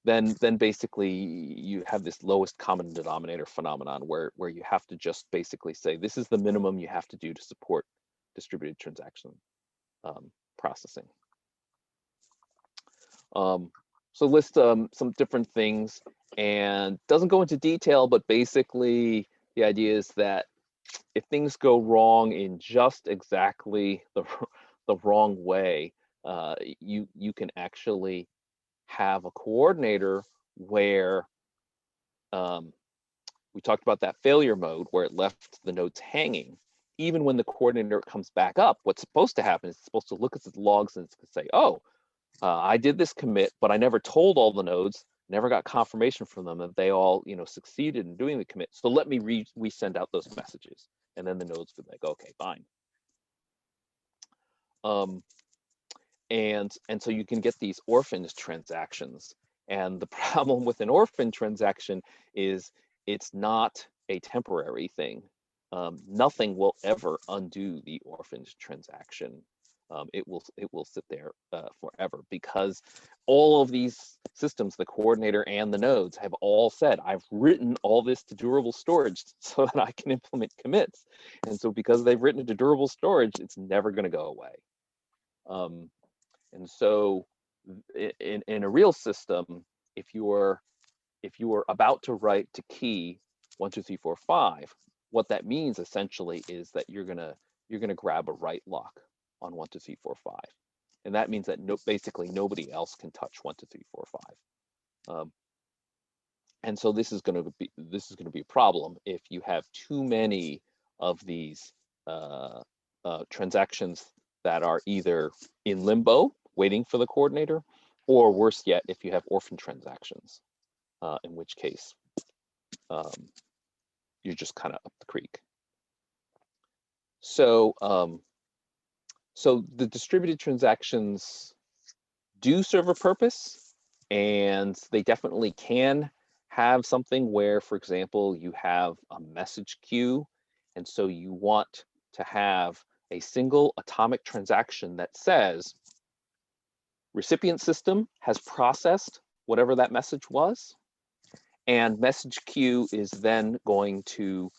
then basically you have this lowest common denominator phenomenon where you have to just basically say this is the minimum you have to do to support distributed transaction processing. So list some different things and doesn't go into detail, but basically the idea is that if things go wrong in just exactly the wrong way, you can actually have a coordinator where we talked about that failure mode where it left the nodes hanging. Even when the coordinator comes back up, what's supposed to happen is it's supposed to look at the logs and it's going to say, oh, I did this commit, but I never told all the nodes, never got confirmation from them that they all, you know, succeeded in doing the commit. So let me resend out those messages, and then the nodes would be like, okay, fine. And so you can get these orphaned transactions, and the problem with an orphan transaction is it's not a temporary thing. Nothing will ever undo the orphaned transaction. It will sit there forever because all of these systems, the coordinator and the nodes, have all said, I've written all this to durable storage so that I can implement commits. And so because they've written it to durable storage, it's never going to go away. And so in a real system, if you are about to write to key 1, 2, 3, 4, 5, what that means essentially is that you're gonna grab a write lock on 1, 2, 3, 4, 5, and that means that basically nobody else can touch 1, 2, 3, 4, 5. And so this is going to be a problem if you have too many of these transactions that are either in limbo waiting for the coordinator, or worse yet, if you have orphan transactions, in which case you're just kind of up the creek. So so the distributed transactions do serve a purpose, and they definitely can have something where, for example, you have a message queue, and so you want to have a single atomic transaction that says recipient system has processed whatever that message was, and message queue is then going to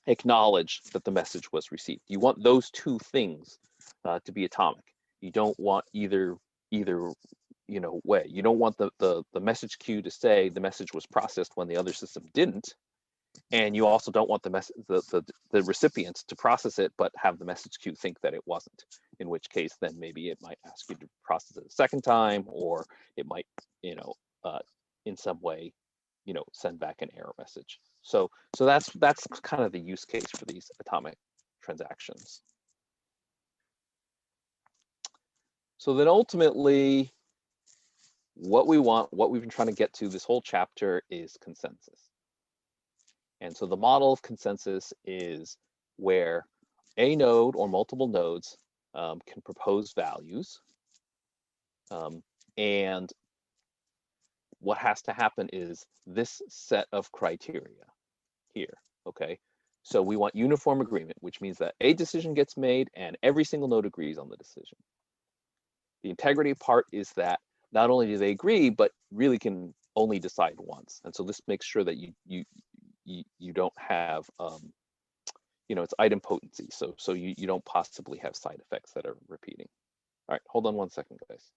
acknowledge that the message was received. You want those two things to be atomic. You don't want either way. You don't want the message queue to say the message was processed when the other system didn't, and you also don't want the recipients to process it, but have the message queue think that it wasn't, in which case then maybe it might ask you to process it a second time, or it might, in some way, send back an error message. So that's kind of the use case for these atomic transactions. So then ultimately, what we've been trying to get to this whole chapter is consensus. And so the model of consensus is where a node or multiple nodes can propose values. And what has to happen is this set of criteria here, okay? So we want uniform agreement, which means that a decision gets made and every single node agrees on the decision. The integrity part is that not only do they agree, but really can only decide once. And so this makes sure that you don't have, it's idempotency. So you don't possibly have side effects that are repeating. All right, hold on one second, guys.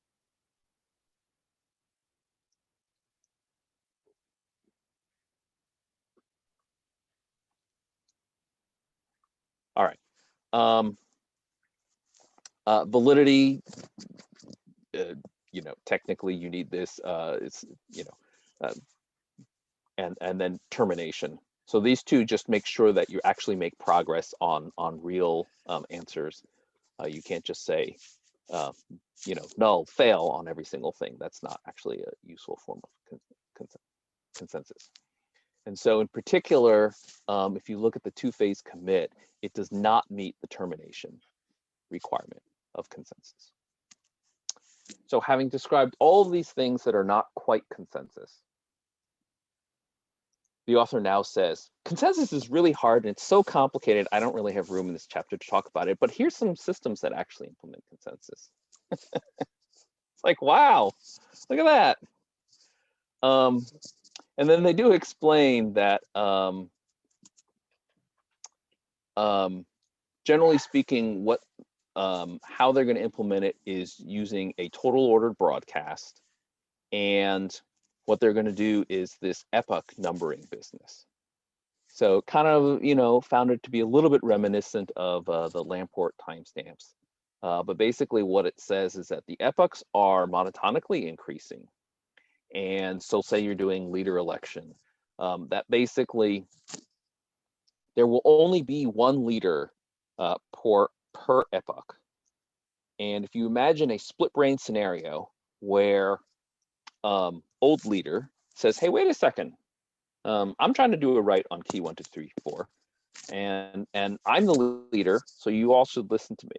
All right. Validity, technically you need this. It's and then termination. So these two just make sure that you actually make progress on real answers. You can't just say null, fail on every single thing. That's not actually a useful form of consensus. And so in particular, if you look at the two-phase commit, it does not meet the termination requirement of consensus. So having described all of these things that are not quite consensus, the author now says, consensus is really hard and it's so complicated, I don't really have room in this chapter to talk about it, but here's some systems that actually implement consensus. It's like, wow, look at that. And then they do explain that generally speaking, how they're going to implement it is using a total ordered broadcast, and what they're going to do is this epoch numbering business. So kind of, found it to be a little bit reminiscent of the Lamport timestamps. But basically what it says is that the epochs are monotonically increasing. And so say you're doing leader election, that basically there will only be one leader per epoch. And if you imagine a split brain scenario where old leader says, hey, wait a second, I'm trying to do it right on key 1, 2, 3, 4, and I'm the leader, so you all should listen to me.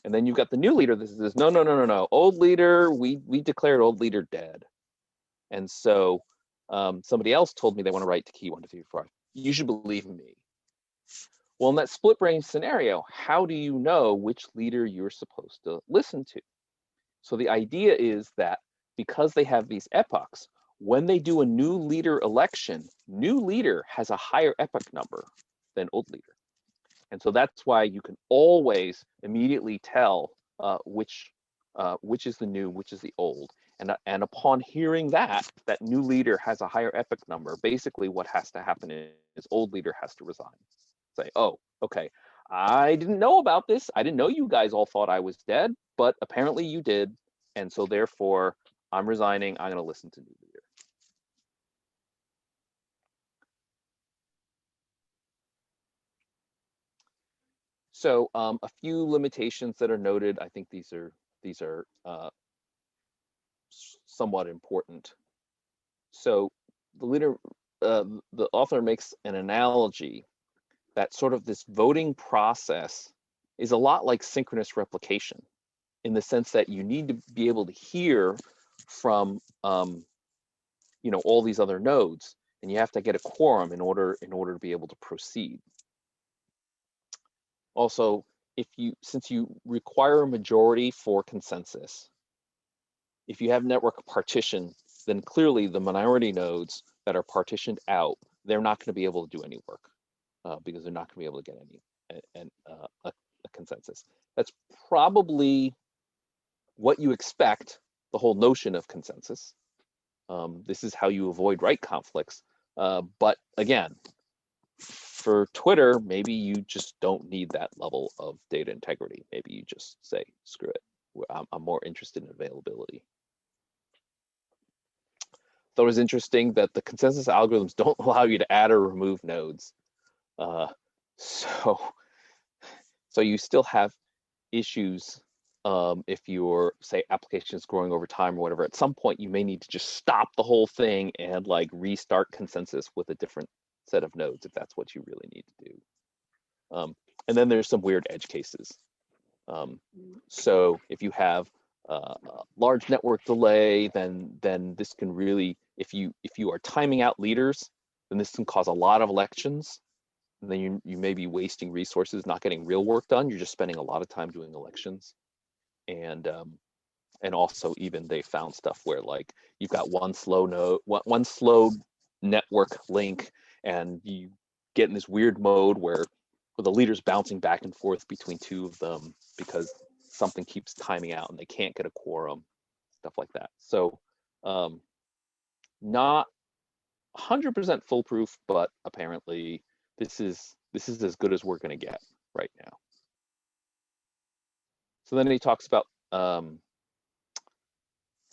And then you've got the new leader that says, no, old leader, we declared old leader dead. And so somebody else told me they want to write to key 1, 2, 3, 4. You should believe me. Well, in that split brain scenario, how do you know which leader you're supposed to listen to? So the idea is that because they have these epochs, when they do a new leader election, new leader has a higher epoch number than old leader. And so that's why you can always immediately tell which is the new, which is the old. And upon hearing that new leader has a higher epoch number, basically what has to happen is old leader has to resign. Say, oh, okay, I didn't know about this. I didn't know you guys all thought I was dead, but apparently you did. And so therefore, I'm resigning. I'm going to listen to new leader. So a few limitations that are noted. I think these are somewhat important. So the author makes an analogy that sort of this voting process is a lot like synchronous replication, in the sense that you need to be able to hear from all these other nodes, and you have to get a quorum in order to be able to proceed. Also, since you require a majority for consensus, if you have network partition, then clearly the minority nodes that are partitioned out, they're not going to be able to do any work because they're not going to be able to get a consensus. That's probably what you expect, the whole notion of consensus. This is how you avoid write conflicts. But again, for Twitter, maybe you just don't need that level of data integrity. Maybe you just say, screw it. I'm more interested in availability. Thought it was interesting that the consensus algorithms don't allow you to add or remove nodes. So you still have issues if your, say, application is growing over time or whatever. At some point, you may need to just stop the whole thing and like restart consensus with a different set of nodes if that's what you really need to do. And then there's some weird edge cases. So if you have a large network delay, then this can really, if you are timing out leaders, then this can cause a lot of elections. And then you may be wasting resources, not getting real work done. You're just spending a lot of time doing elections. And also even they found stuff where like you've got one slow node, one slow network link, and you get in this weird mode where the leader's bouncing back and forth between two of them because something keeps timing out and they can't get a quorum, stuff like that. So not 100% foolproof, but apparently this is as good as we're going to get right now. So then he talks about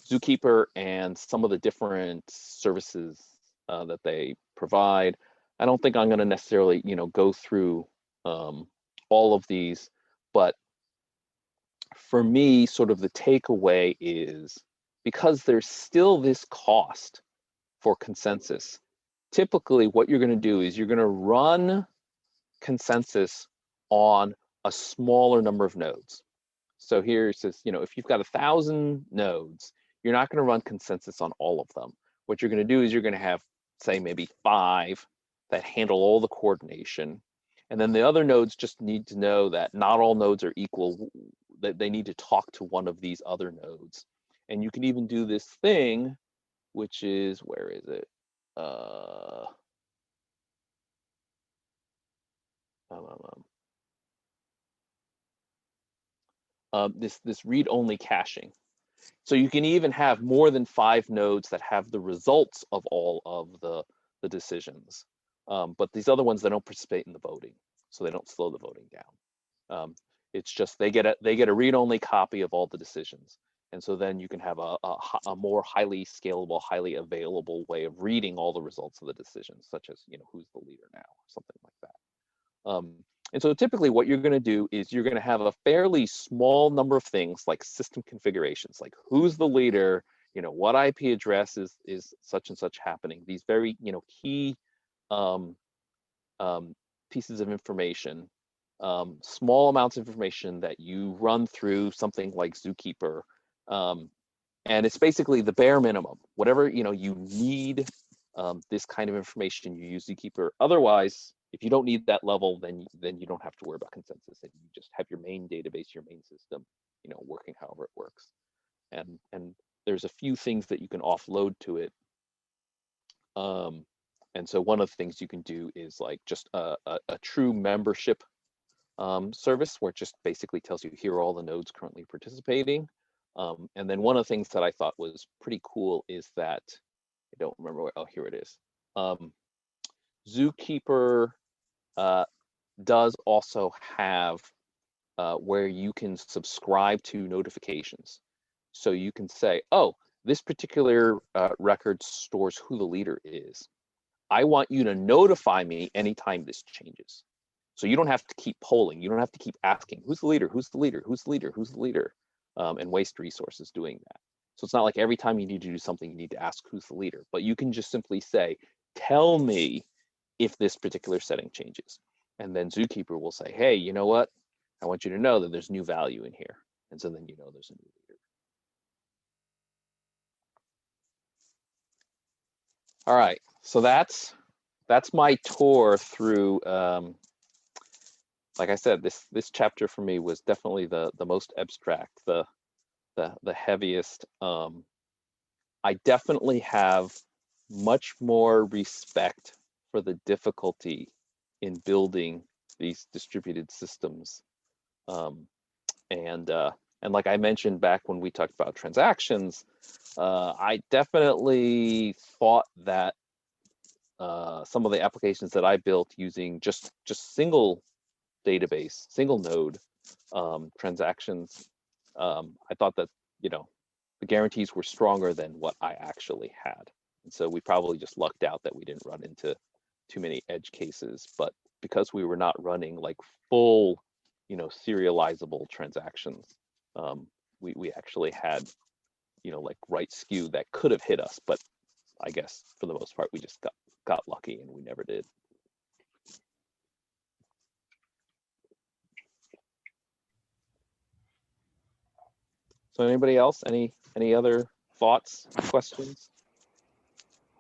Zookeeper and some of the different services that they provide. I don't think I'm going to necessarily, go through all of these, but for me, sort of the takeaway is because there's still this cost for consensus, typically what you're going to do is you're going to run consensus on a smaller number of nodes. So here it says, if you've got 1,000 nodes, you're not going to run consensus on all of them. What you're going to do is you're going to have, say, maybe 5 that handle all the coordination. And then the other nodes just need to know that not all nodes are equal, that they need to talk to one of these other nodes. And you can even do this thing, which is, where is it? This read-only caching. So you can even have more than 5 nodes that have the results of all of the decisions. But these other ones, they don't participate in the voting, so they don't slow the voting down. It's just they get a read-only copy of all the decisions, and so then you can have a more highly scalable, highly available way of reading all the results of the decisions, such as who's the leader now, or something like that. And so typically what you're going to do is you're going to have a fairly small number of things like system configurations, like who's the leader, what IP address is such and such happening. These very key pieces of information, small amounts of information that you run through something like Zookeeper, and it's basically the bare minimum. Whatever you need this kind of information, you use Zookeeper. Otherwise, if you don't need that level, then you don't have to worry about consensus, and you just have your main database, your main system, working however it works. And there's a few things that you can offload to it. And so one of the things you can do is like just a true membership service, where it just basically tells you here are all the nodes currently participating. And then one of the things that I thought was pretty cool is that, I don't remember where, oh, here it is. Zookeeper does also have where you can subscribe to notifications. So you can say, oh, this particular record stores who the leader is. I want you to notify me anytime this changes. So you don't have to keep polling. You don't have to keep asking, who's the leader, who's the leader, who's the leader, who's the leader, and waste resources doing that. So it's not like every time you need to do something, you need to ask who's the leader, but you can just simply say, tell me if this particular setting changes. And then Zookeeper will say, hey, you know what? I want you to know that there's new value in here. And so then there's a new leader. All right, so that's my tour through, like I said, this chapter for me was definitely the most abstract, the heaviest. I definitely have much more respect for the difficulty in building these distributed systems. And like I mentioned back when we talked about transactions, I definitely thought that some of the applications that I built using just single database, single node transactions, I thought that, you know, the guarantees were stronger than what I actually had. And so we probably just lucked out that we didn't run into too many edge cases. But because we were not running like full, you know, serializable transactions, we actually had, you know, like right skew that could have hit us. But I guess for the most part, we just got lucky and we never did. So anybody else, any other thoughts, questions?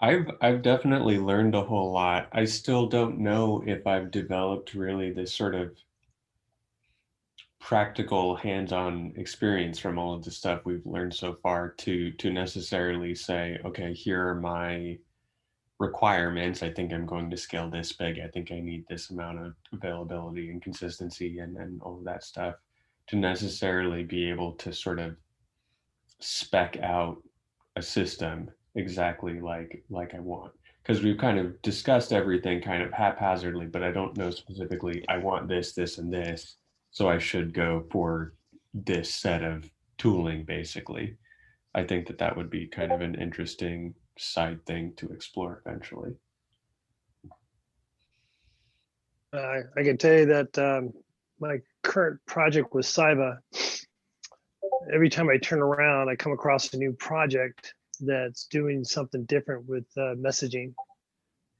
I've definitely learned a whole lot. I still don't know if I've developed really this sort of practical hands-on experience from all of the stuff we've learned so far to necessarily say, okay, here are my requirements. I think I'm going to scale this big. I think I need this amount of availability and consistency and all of that stuff to necessarily be able to sort of spec out a system exactly like I want. Because we've kind of discussed everything kind of haphazardly, but I don't know specifically, I want this, this, and this, so I should go for this set of tooling, basically. I think that that would be kind of an interesting side thing to explore eventually. I can tell you that my current project with Saiba, every time I turn around, I come across a new project that's doing something different with messaging.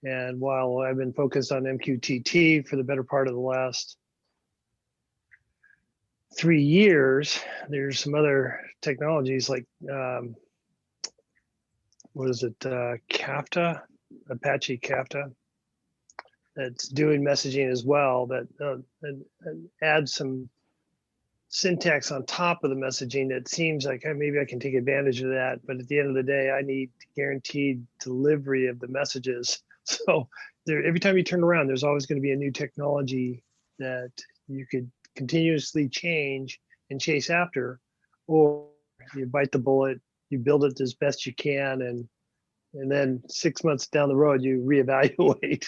And while I've been focused on MQTT for the better part of the last 3 years, there's some other technologies like, what is it, Kafka, Apache Kafka, that's doing messaging as well, that and adds some syntax on top of the messaging that seems like maybe I can take advantage of that. But at the end of the day, I need guaranteed delivery of the messages. So there, every time you turn around, there's always going to be a new technology that you could continuously change and chase after, or you bite the bullet, you build it as best you can, and then 6 months down the road, you reevaluate,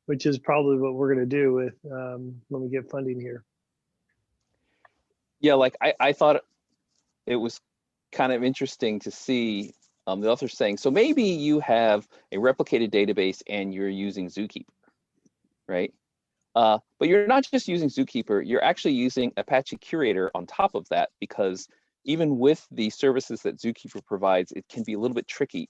which is probably what we're going to do with when we get funding here. Yeah, like I thought it was kind of interesting to see the author saying, so maybe you have a replicated database and you're using Zookeeper, right? But you're not just using Zookeeper, you're actually using Apache Curator on top of that, because even with the services that Zookeeper provides, it can be a little bit tricky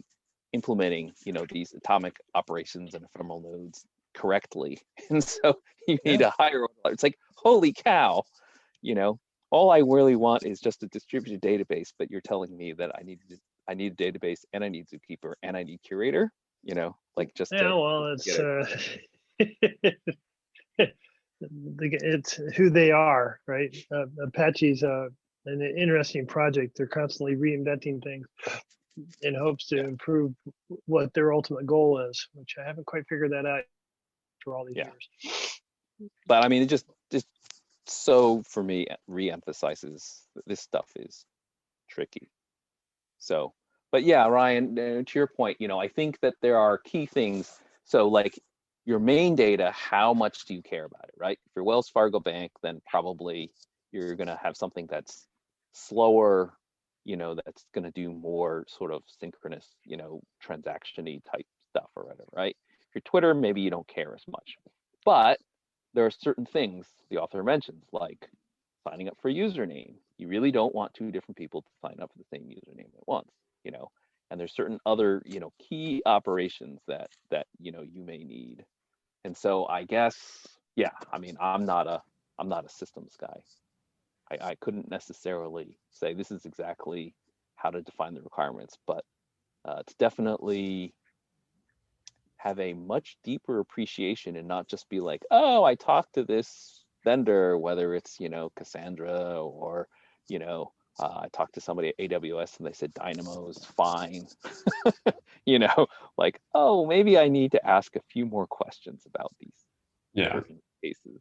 implementing, you know, these atomic operations and ephemeral nodes correctly. And so you need a higher order. It's like, holy cow, you know, all I really want is just a distributed database, but you're telling me that I need a database and I need Zookeeper and I need Curator, you know, like just well, it's who they are, right? Apache's an interesting project. They're constantly reinventing things in hopes to improve what their ultimate goal is, which I haven't quite figured that out for all these years. But I mean, it just so for me reemphasizes that this stuff is tricky. So, but yeah, Ryan, to your point, you know, I think that there are key things. So like your main data, how much do you care about it, right? If you're Wells Fargo Bank, then probably you're going to have something that's slower, you know, that's going to do more sort of synchronous, you know, transaction-y type stuff or whatever, right? If you're Twitter, maybe you don't care as much. But there are certain things the author mentions, like signing up for a username. You really don't want two different people to sign up for the same username at once, you know. And there's certain other, you know, key operations that you know you may need. And so I guess, yeah, I mean, I'm not a systems guy. I couldn't necessarily say this is exactly how to define the requirements, but it's definitely have a much deeper appreciation and not just be like, oh, I talked to this vendor, whether it's, you know, Cassandra or, you know, I talked to somebody at AWS and they said Dynamo is fine. You know, like, oh, maybe I need to ask a few more questions about these certain cases.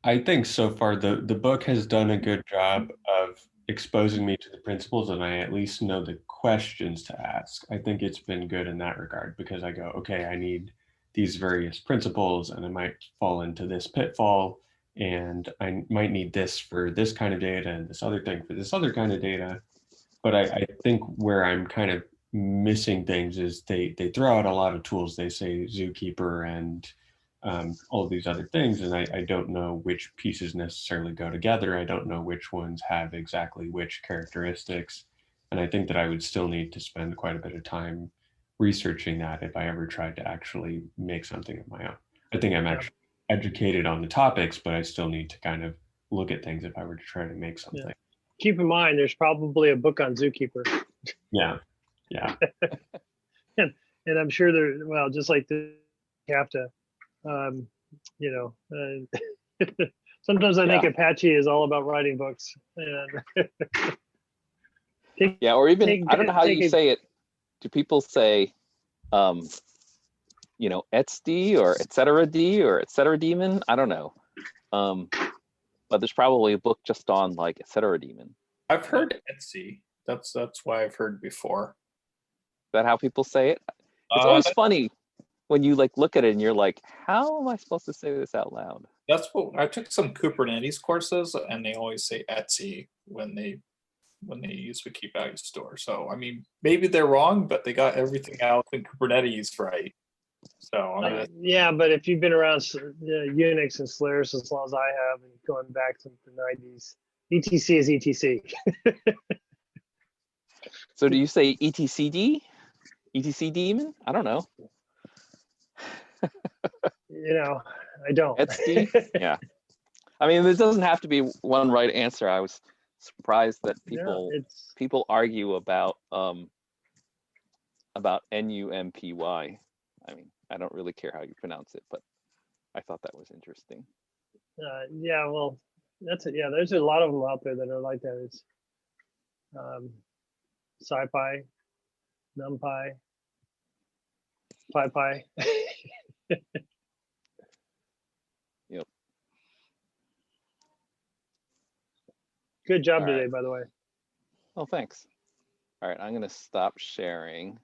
I think so far the book has done a good job of exposing me to the principles and I at least know the questions to ask. I think it's been good in that regard because I go, okay, I need these various principles and I might fall into this pitfall and I might need this for this kind of data and this other thing for this other kind of data. But I think where I'm kind of missing things is they throw out a lot of tools. They say Zookeeper and all of these other things, and I don't know which pieces necessarily go together. I don't know which ones have exactly which characteristics. And I think that I would still need to spend quite a bit of time researching that if I ever tried to actually make something of my own. I think I'm actually educated on the topics, but I still need to kind of look at things if I were to try to make something. Yeah. Keep in mind, there's probably a book on Zookeeper. Yeah. and I'm sure there, well, just like the CAFTA, sometimes I think Apache is all about writing books. And or even, I don't know how you say it. Do people say, etsd or et cetera D or et cetera daemon? I don't know. But there's probably a book just on like et cetera daemon. I've heard Etsy. That's why I've heard before. Is that how people say it? It's always funny when you like look at it and you're like, how am I supposed to say this out loud? That's what I took some Kubernetes courses, and they always say Etsy when they use the key value store. So I mean, maybe they're wrong, but they got everything else in Kubernetes right. So I mean, but if you've been around Unix and Solaris as long as I have, and going back to the 90s, ETC is ETC. So do you say etcd? ETC daemon? I don't know. I don't. Etsy? Yeah. I mean, there doesn't have to be one right answer. I was surprised that people argue about NUMPY. I mean, I don't really care how you pronounce it, but I thought that was interesting. Well, that's it. Yeah, there's a lot of them out there that are like that. It's SciPy, NumPy, PyPy. Yep. Good job today, by the way. Oh, thanks. All right, I'm going to stop sharing.